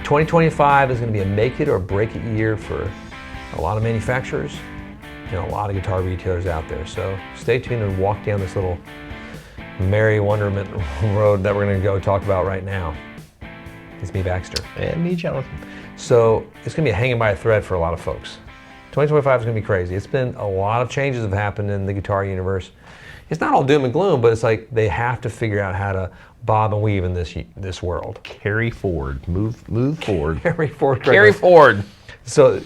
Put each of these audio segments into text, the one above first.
2025 is going to be a make it or break it year for a lot of manufacturers and a lot of guitar retailers out there. So stay tuned and walk down this little merry wonderment road that we're going to go talk about right now. It's me, Baxter. And me, Jonathan. So it's going to be hanging by a thread for a lot of folks. 2025 is going to be crazy. It's been a lot of changes have happened in the guitar universe. It's not all doom and gloom, but it's like they have to figure out how to bob and weave in this world. Carry forward. Move forward. Carry forward. Carry forward. So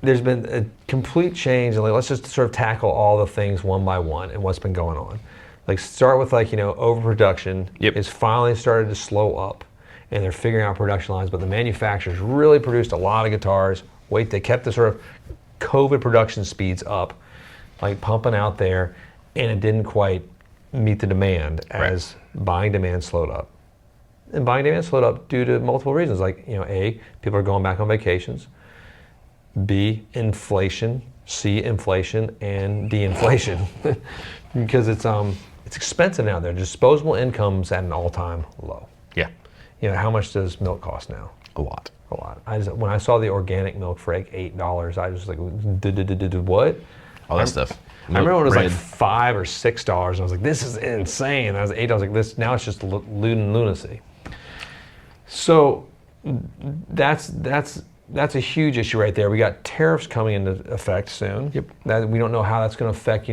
there's been a complete change. And let's just sort of tackle all the things one by one and what's been going on. Like start with overproduction is finally started to slow up, and they're figuring out production lines. But the manufacturers really produced a lot of guitars. They kept the sort of COVID production speeds up, like pumping out there, and it didn't quite meet the demand as buying demand slowed up. And buying demand slowed up due to multiple reasons, like A, people are going back on vacations, B, inflation, C, inflation, and D, inflation, because it's expensive now. Their disposable income's at an all-time low. Yeah. How much does milk cost now? A lot. A lot. When I saw the organic milk for like $8, I was like, what? All that stuff. I remember when it was like $5 or $6, and I was like, this is insane. I was $8, I was like, this, now it's just lunacy. So that's a huge issue right there. We got tariffs coming into effect soon. Yep. That we don't know how that's going to affect,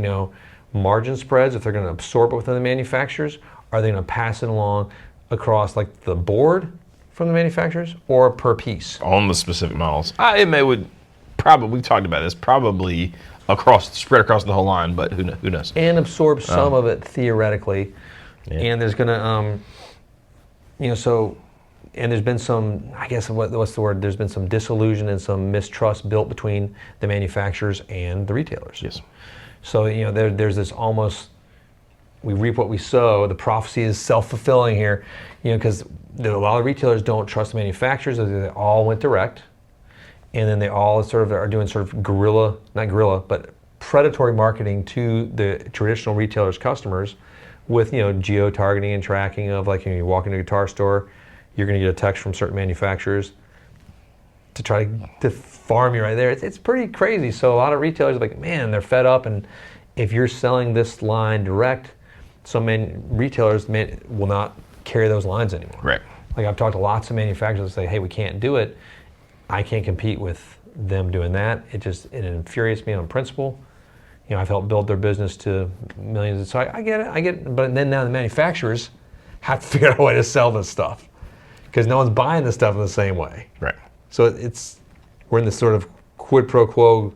margin spreads, if they're going to absorb it within the manufacturers. Are they going to pass it along across like the board from the manufacturers or per piece? On the specific models. We talked about this, probably spread across the whole line, but who knows? And absorb some of it theoretically. Yeah. And there's going to, and there's been some, I guess, what's the word? There's been some disillusion and some mistrust built between the manufacturers and the retailers. Yes. So, there's this almost, we reap what we sow. The prophecy is self-fulfilling here, because a lot of retailers don't trust the manufacturers. They all went direct. And then they all sort of are doing sort of not guerrilla, but predatory marketing to the traditional retailers' customers with, geo-targeting and tracking of like, you walk into a guitar store, you're going to get a text from certain manufacturers to try to farm you right there. It's pretty crazy. So a lot of retailers are like, man, they're fed up. And if you're selling this line direct, some retailers will not carry those lines anymore. Right. Like I've talked to lots of manufacturers that say, hey, we can't do it. I can't compete with them doing that. It infuriates me on principle. I've helped build their business to millions. So I get it. But then now the manufacturers have to figure out a way to sell this stuff because no one's buying this stuff in the same way. Right. So we're in this sort of quid pro quo.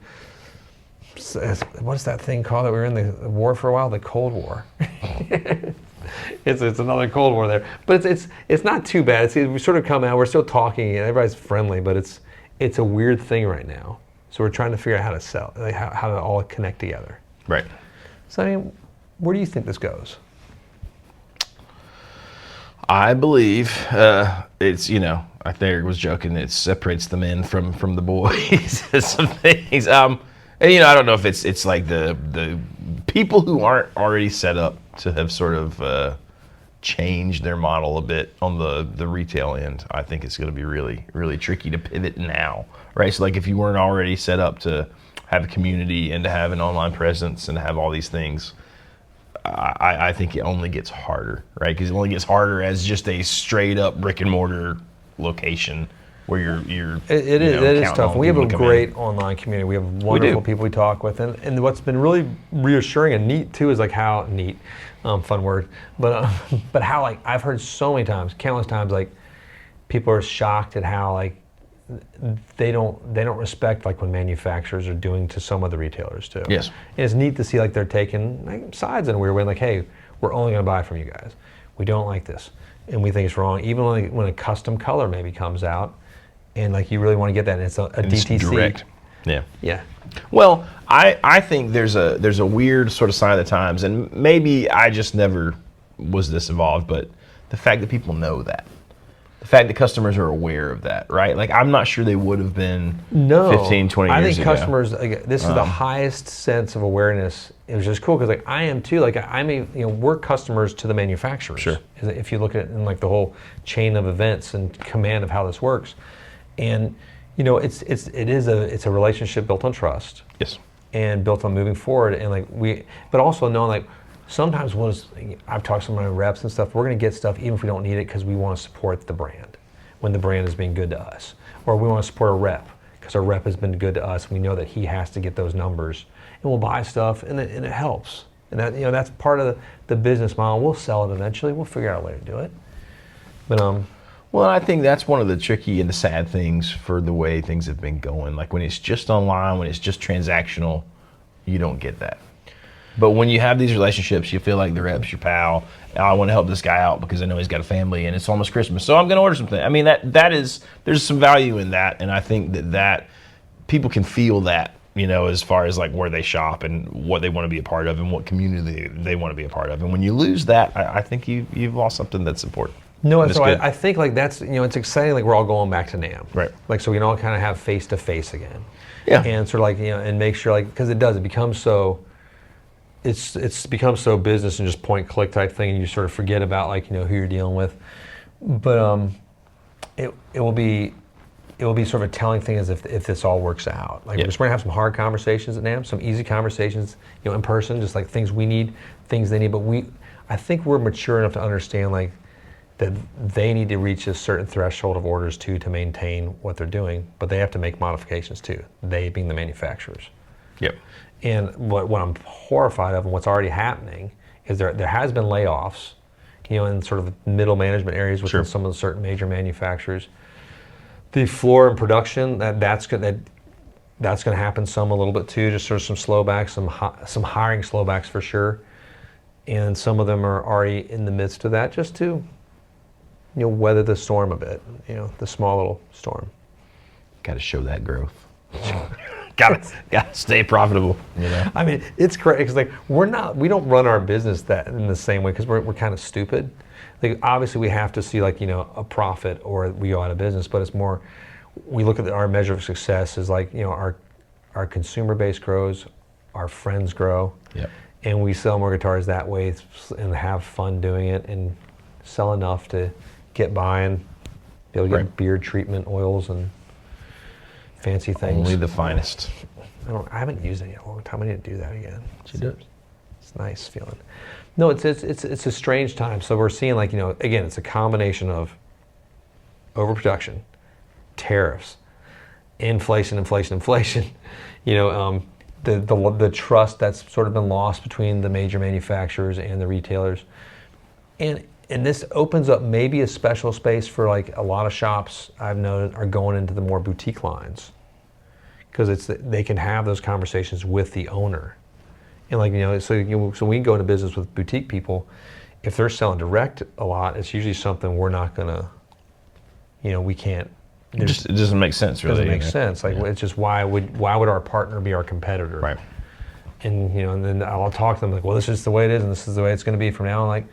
What's that thing called that we were in the war for a while? The Cold War. It's another Cold War there, but it's not too bad. We sort of come out. We're still talking, and everybody's friendly, but it's a weird thing right now. So we're trying to figure out how to sell, like how to all connect together. Right. So where do you think this goes? I believe it's I think I was joking. It separates the men from the boys. Some things. And I don't know if it's like the people who aren't already set up to have sort of changed their model a bit on the retail end. I think it's going to be really, really tricky to pivot now, right? So like if you weren't already set up to have a community and to have an online presence and to have all these things, I think it only gets harder, right? Because it only gets harder as just a straight up brick and mortar location where you're it is tough. We have a great online community. We have wonderful people we talk with, and what's been really reassuring and neat too is like how neat, fun word, but how like I've heard so many times, countless times, like people are shocked at how like they don't respect like when manufacturers are doing to some of the retailers too. Yes, and it's neat to see like they're taking like sides in a weird way, like hey, we're only going to buy from you guys. We don't like this, and we think it's wrong. Even when a custom color maybe comes out. And like you really want to get that, and it's a DTC. It's direct. Yeah. Yeah. Well, I think there's a weird sort of sign of the times, and maybe I just never was this involved, but the fact that people know that, the fact that customers are aware of that, right? Like, I'm not sure they would have been No, 15, 20 years I think ago. customers. Like, this is the highest sense of awareness. It was just cool because like I am too. Like I mean, we're customers to the manufacturers. Sure. If you look at it in like the whole chain of events and command of how this works, and it's a relationship built on trust. Yes. And built on moving forward, and but also knowing like sometimes I've talked to some of my reps and stuff. We're going to get stuff even if we don't need it because we want to support the brand when the brand is being good to us, or we want to support a rep because our rep has been good to us. We know that he has to get those numbers, and we'll buy stuff, and it helps. And that that's part of the business model. We'll sell it eventually. We'll figure out a way to do it. But Well, I think that's one of the tricky and the sad things for the way things have been going. Like when it's just online, when it's just transactional, you don't get that. But when you have these relationships, you feel like the rep's your pal. Oh, I want to help this guy out because I know he's got a family and it's almost Christmas, so I'm going to order something. I mean, there's some value in that, and I think that people can feel that, as far as like where they shop and what they want to be a part of and what community they want to be a part of. And when you lose that, I think you've lost something that's important. No, so I think like that's it's exciting. Like we're all going back to NAMM, right? Like so we can all kind of have face to face again, yeah. And sort of like and make sure like because it becomes so. It's become so business and just point click type thing, and you sort of forget about like who you're dealing with. But it will be sort of a telling thing as if this all works out. Like we're just going to have some hard conversations at NAMM, some easy conversations in person, just like things we need, things they need. But I think we're mature enough to understand like. That they need to reach a certain threshold of orders too to maintain what they're doing, but they have to make modifications too. They being the manufacturers. Yep. And what I'm horrified of and what's already happening is there has been layoffs, in sort of middle management areas within some of the certain major manufacturers. The floor and production that's going to happen some a little bit too. Just sort of some slowbacks, some hiring slowbacks for sure, and some of them are already in the midst of that just to. Weather the storm a bit, the small little storm. Got to show that growth. got to stay profitable. I mean, it's crazy because like we don't run our business that in the same way because we're kind of stupid. Like obviously we have to see like a profit or we go out of business, but it's more we look at our measure of success is like our consumer base grows, our friends grow, and we sell more guitars that way and have fun doing it and sell enough to. Get by and be able to get beard treatment oils and fancy things. Only the finest. I haven't used it in a long time. I need to do that again. It's nice feeling. No, it's a strange time. So we're seeing like again, it's a combination of overproduction, tariffs, inflation. The trust that's sort of been lost between the major manufacturers and the retailers, and this opens up maybe a special space for like a lot of shops I've noticed are going into the more boutique lines because they can have those conversations with the owner, and like so we can go into business with boutique people. If they're selling direct a lot, it's usually something we're not gonna, we can't. It doesn't make sense really. Doesn't make sense. Like it's just why would our partner be our competitor? Right. And and then I'll talk to them like, well, this is the way it is, and this is the way it's going to be from now on. Like.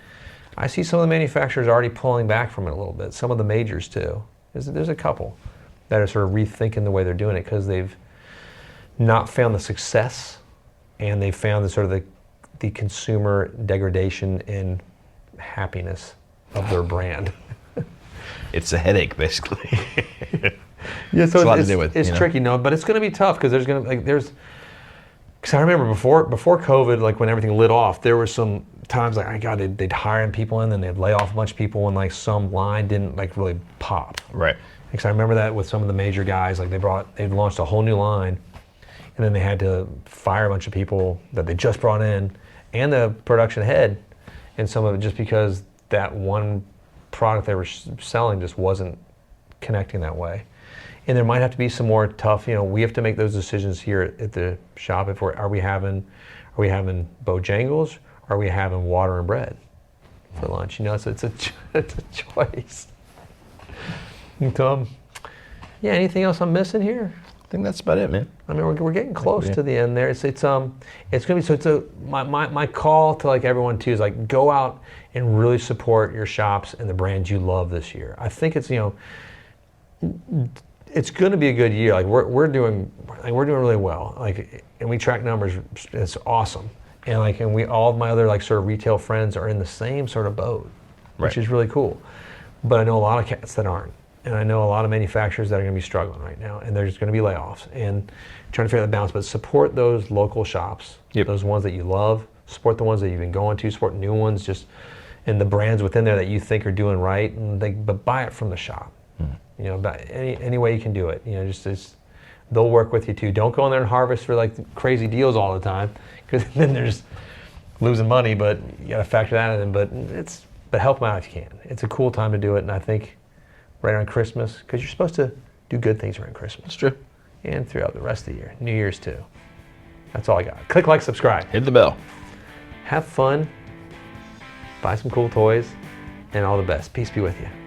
I see some of the manufacturers already pulling back from it a little bit. Some of the majors too. There's a couple that are sort of rethinking the way they're doing it because they've not found the success, and they've found the sort of the consumer degradation and happiness of their brand. It's a headache, basically. Yeah, so it's a lot to do with. It's tricky, but it's going to be tough because because I remember before COVID, like when everything lit off, there were some times like they'd hire people in, and they'd lay off a bunch of people when like some line didn't like really pop. Right. Because I remember that with some of the major guys, like they'd launched a whole new line, and then they had to fire a bunch of people that they just brought in, and the production head, and some of it just because that one product they were selling just wasn't connecting that way. And there might have to be some more tough, we have to make those decisions here at the shop. If are we having Bojangles? Or are we having water and bread for lunch? It's a choice. And Tom, anything else I'm missing here? I think that's about it, man. I mean, we're getting close to the end there. It's gonna be my call to like everyone too is like go out and really support your shops and the brands you love this year. I think it's it's going to be a good year. Like we're doing really well. Like, and we track numbers. It's awesome. And like, and all of my other like sort of retail friends are in the same sort of boat, which is really cool. But I know a lot of cats that aren't. And I know a lot of manufacturers that are going to be struggling right now, and there's going to be layoffs. And trying to figure out the balance, but support those local shops, those ones that you love. Support the ones that you've been going to. Support new ones, and the brands within there that you think are doing right. But buy it from the shop. You know, any way you can do it. You know, just they'll work with you too. Don't go in there and harvest for like crazy deals all the time, because then there's losing money. But you got to factor that in. But help them out if you can. It's a cool time to do it, and I think. Right around Christmas, because you're supposed to do good things around Christmas. That's true. And throughout the rest of the year. New Year's too. That's all I got. Click like, subscribe. Hit the bell. Have fun. Buy some cool toys. And all the best. Peace be with you.